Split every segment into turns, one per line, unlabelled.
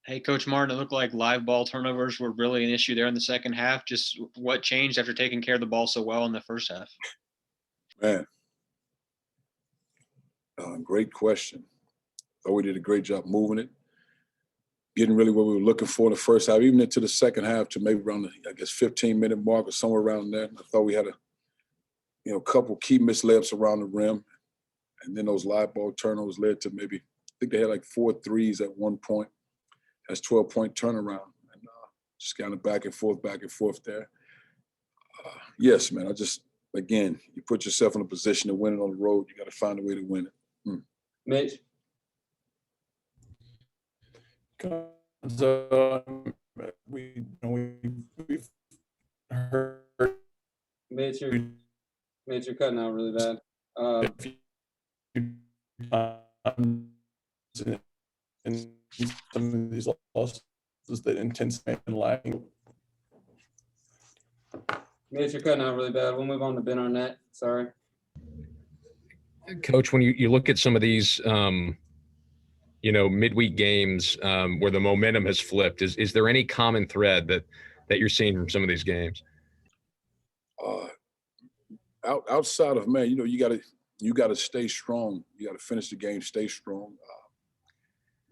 Hey, Coach Martin, it looked like live ball turnovers were really an issue there in the second half. Just what changed after taking care of the ball so well in the first half?
Man, great question. Thought we did a great job moving it, getting really what we were looking for in the first half, even into the second half to maybe around the, I guess, 15-minute mark or somewhere around there. I thought we had a couple key missed layups around the rim. And then those live ball turnovers led to maybe, I think they had like 4 threes at one point. That's 12-point turnaround. And just kind of back and forth there. Yes, man, again, you put yourself in a position to win it on the road. You got to find a way to win it.
Mitch?
So we've heard
Mitch, you're cutting out really bad.
and some of these losses that intensity and lacking.
Mitch, you're cutting out really bad. We'll move on to Ben Arnett. Sorry.
Coach, when you look at some of these, midweek games where the momentum has flipped, is there any common thread that you're seeing from some of these games?
Outside of, man, you got to stay strong. You got to finish the game, stay strong.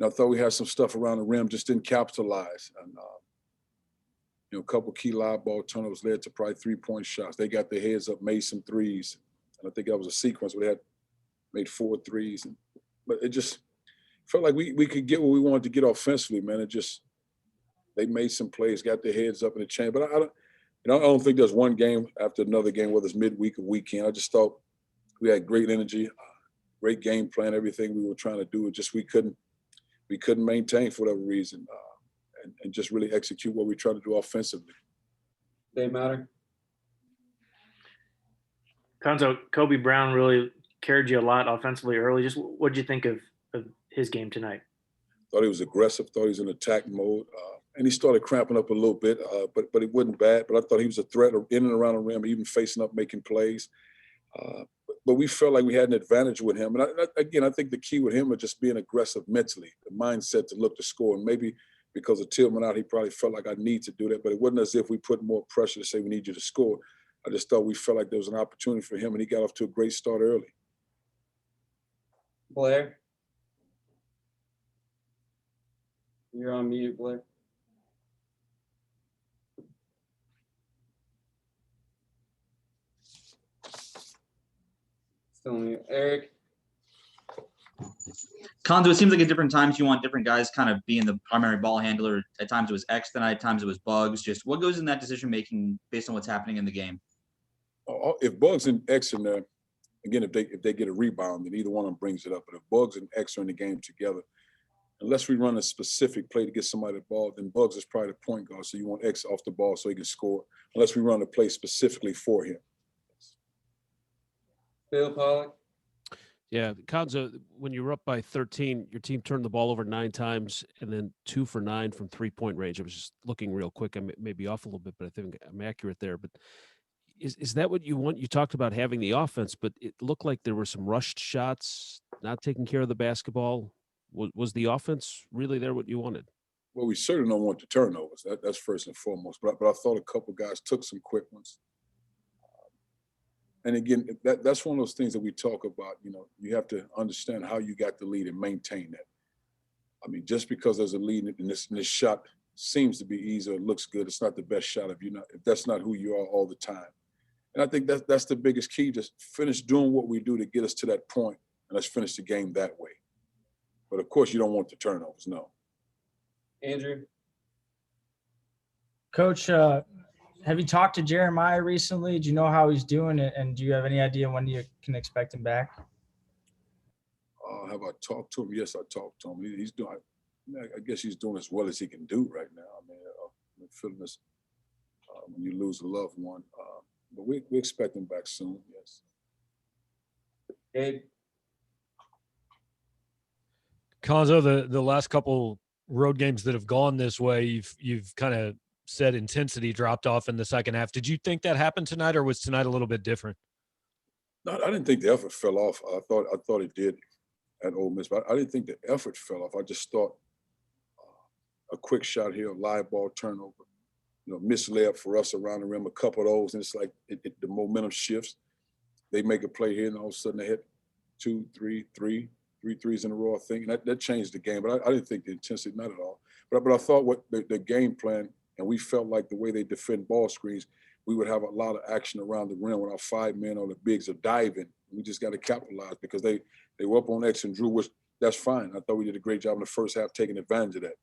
I thought we had some stuff around the rim, just didn't capitalize. And a couple key live ball turnovers led to probably 3-point shots. They got their heads up, made some threes. And I think that was a sequence where they had made 4 threes. But it just felt like we could get what we wanted to get offensively, man. They made some plays, got their heads up in the chain. But I don't think there's one game after another game, whether it's midweek or weekend. I just thought we had great energy, great game plan, everything we were trying to do. Just we couldn't maintain for whatever reason. And just really execute what we try to do offensively.
Dave Matter?
Cuonzo, Kobe Brown really carried you a lot offensively early. Just what did you think of his game tonight?
Thought he was aggressive, thought he was in attack mode. And he started cramping up a little bit, but it wasn't bad. But I thought he was a threat in and around the rim, even facing up, making plays. But we felt like we had an advantage with him. And I think the key with him was just being aggressive mentally, the mindset to look to score. And maybe because of Tillman out, he probably felt like I need to do that. But it wasn't as if we put more pressure to say we need you to score. I just thought we felt like there was an opportunity for him, and he got off to a great start early.
Blair? You're on mute, Blair. Still on mute. Eric?
Cuonzo, it seems like at different times you want different guys kind of being the primary ball handler. At times it was X tonight, at times it was Bugs. Just what goes in that decision making based on what's happening in the game?
If Bugs and X in there, again, if they get a rebound, then either one of them brings it up. But if Bugs and X are in the game together, unless we run a specific play to get somebody the ball, then Bugs is probably the point guard. So you want X off the ball so he can score, unless we run a play specifically for him.
Bill Pollock?
Yeah, Cuonzo, when you were up by 13, your team turned the ball over 9 times and then 2 for 9 from 3-point range. I was just looking real quick. I may be off a little bit, but I think I'm accurate there. But is that what you want? You talked about having the offense, but it looked like there were some rushed shots, not taking care of the basketball. Was the offense really there what you wanted?
Well, we certainly don't want the turnovers. That's first and foremost. But I thought a couple guys took some quick ones. And again, that's one of those things that we talk about. You have to understand how you got the lead and maintain that. I mean, just because there's a lead and this shot seems to be easy or looks good, it's not the best shot if that's not who you are all the time. And I think that's the biggest key. Just finish doing what we do to get us to that point, and let's finish the game that way. But of course, you don't want the turnovers, no.
Andrew?
Coach, have you talked to Jeremiah recently? Do you know how he's doing it? And do you have any idea when you can expect him back?
Have I talked to him? Yes, I talked to him. He's doing, I guess he's doing as well as he can do right now. I mean, I'm feeling this when you lose a loved one. But we expect him back soon, yes.
Gabe?
Cuonzo, the last couple road games that have gone this way, you've kind of said intensity dropped off in the second half. Did you think that happened tonight, or was tonight a little bit different?
No, I didn't think the effort fell off. I thought it did at Ole Miss, but I didn't think the effort fell off. I just thought a quick shot here, a live ball turnover, missed layup for us around the rim, a couple of those, and it's like the momentum shifts. They make a play here, and all of a sudden they hit three threes in a row, I think, and that changed the game. But I didn't think the intensity, not at all. But I thought what the game plan, and we felt like the way they defend ball screens, we would have a lot of action around the rim when our 5 men on the bigs are diving. We just got to capitalize because they were up on X and Drew, which that's fine. I thought we did a great job in the first half taking advantage of that.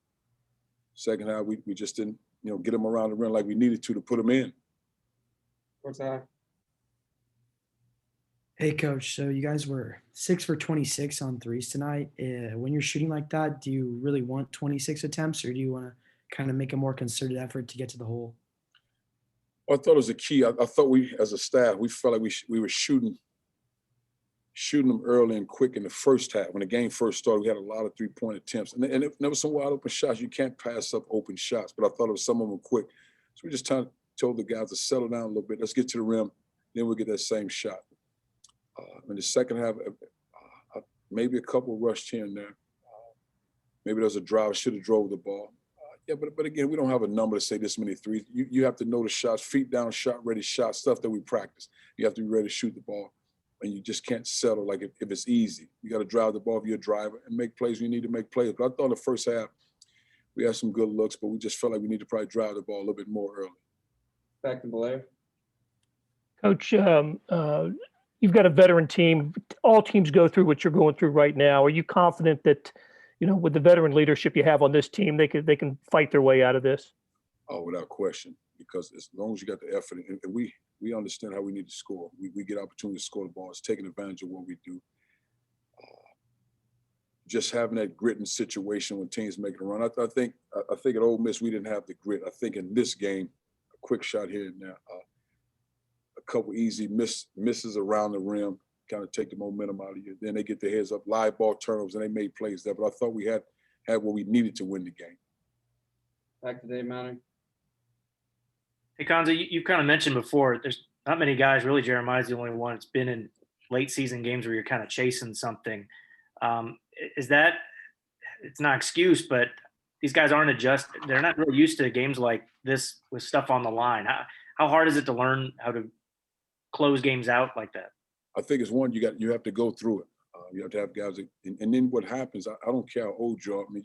Second half, we just didn't, get them around the rim like we needed to put them in.
What's that?
Hey, Coach. So you guys were 6 for 26 on threes tonight. When you're shooting like that, do you really want 26 attempts, or do you want to kind of make a more concerted effort to get to the hole?
I thought it was a key. I thought we, as a staff, we felt like we were shooting them early and quick in the first half. When the game first started, we had a lot of three-point attempts. And there was some wide open shots. You can't pass up open shots, but I thought it was some of them quick. So we just told the guys to settle down a little bit. Let's get to the rim. Then we'll get that same shot. In the second half, maybe a couple rushed here and there. Maybe there was a drive. Should have drove the ball. But again, we don't have a number to say this many threes. You have to know the shots, feet down, shot ready shots, stuff that we practice. You have to be ready to shoot the ball, and you just can't settle like if it's easy. You got to drive the ball if you're a driver and make plays when you need to make plays. But I thought in the first half we had some good looks, but we just felt like we need to probably drive the ball a little bit more early.
Back to Blair.
Coach, you've got a veteran team. All teams go through what you're going through right now. Are you confident that, with the veteran leadership you have on this team, they can fight their way out of this?
Oh, without question, because as long as you got the effort, and we understand how we need to score. We get opportunity to score the ball. It's taking advantage of what we do. Just having that grit in situation when teams make a run. I think at Ole Miss we didn't have the grit. I think in this game, a quick shot here and there, a couple easy misses around the rim, kind of take the momentum out of you. Then they get their heads up, live ball turnovers, and they made plays there. But I thought we had what we needed to win the game.
Back to Dave Manning.
Hey, Cuonzo, you kind of mentioned before, there's not many guys, really Jeremiah's the only one. It's been in late season games where you're kind of chasing something. Is that, it's not an excuse, but these guys aren't adjusted. They're not really used to games like this with stuff on the line. How hard is it to learn how to close games out like that?
I think it's one, you have to go through it. You have to have guys, and then what happens, I don't care how old you are. I mean,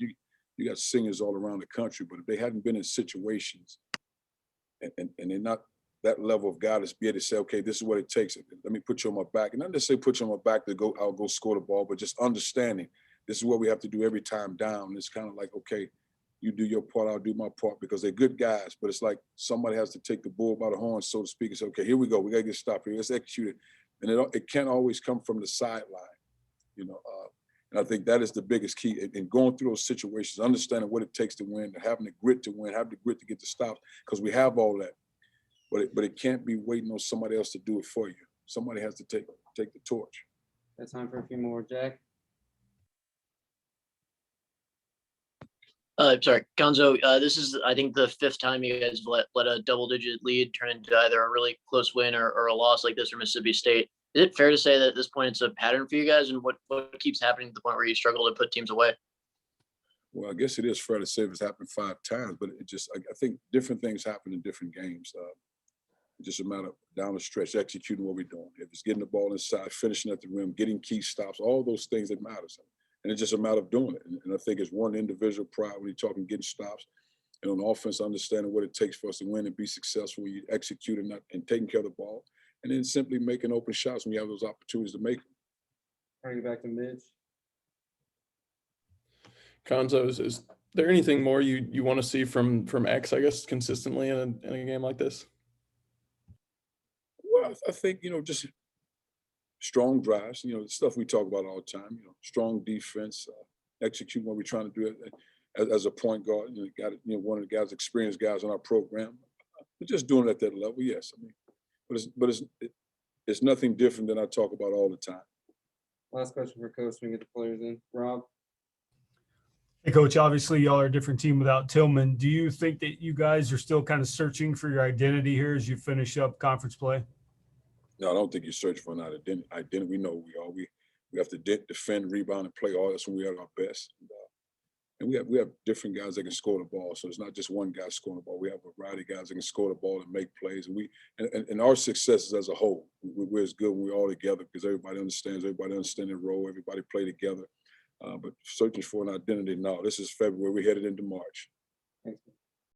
you got singers all around the country, but if they hadn't been in situations and they're not that level of guy to be able to say, okay, this is what it takes. Let me put you on my back. And not just say put you on my back to I'll go score the ball, but just understanding this is what we have to do every time down. It's kind of like, okay, you do your part, I'll do my part, because they're good guys, but it's like somebody has to take the bull by the horn, so to speak, and say, okay, here we go. We got to get stopped here. Let's execute it. And it can't always come from the sideline, and I think that is the biggest key in going through those situations, understanding what it takes to win, having the grit to win, have the grit to get the stops, because we have all that. But it can't be waiting on somebody else to do it for you. Somebody has to take the torch.
That's time for a few more. Jack.
Sorry, Cuonzo, this is, I think, the 5th time you guys let a double-digit lead turn into either a really close win or a loss like this for Mississippi State. Is it fair to say that at this point it's a pattern for you guys, and what keeps happening to the point where you struggle to put teams away?
Well, I guess it is fair to say if it's happened 5 times, but I think different things happen in different games. It's just a matter of down the stretch, executing what we're doing. If it's getting the ball inside, finishing at the rim, getting key stops, all those things that matters. And it's just a matter of doing it. And I think it's one individual pride when you're talking getting stops. And on offense, understanding what it takes for us to win and be successful, you execute and taking care of the ball. And then simply making open shots when you have those opportunities to make them.
Bring it back to Mitch.
Cuonzo, is there anything more you want to see from X, I guess, consistently in a game like this?
Well, I think, just strong drives, the stuff we talk about all the time, strong defense, execute what we're trying to do as a point guard. One of the guys, experienced guys in our program. We're just doing it at that level, yes. I mean, but it's nothing different than I talk about all the time.
Last question for Coach. We get the players in. Rob.
Hey, Coach, obviously y'all are a different team without Tillman. Do you think that you guys are still kind of searching for your identity here as you finish up conference play?
No, I don't think you search for an identity. We know who we are. We have to defend, rebound, and play all. That's when we are at our best. And we have different guys that can score the ball. So it's not just one guy scoring the ball. We have a variety of guys that can score the ball and make plays. And our successes as a whole, we're as good when we're all together because everybody understands their role, everybody play together. But searching for an identity now. This is February. We're headed into March.
Thanks.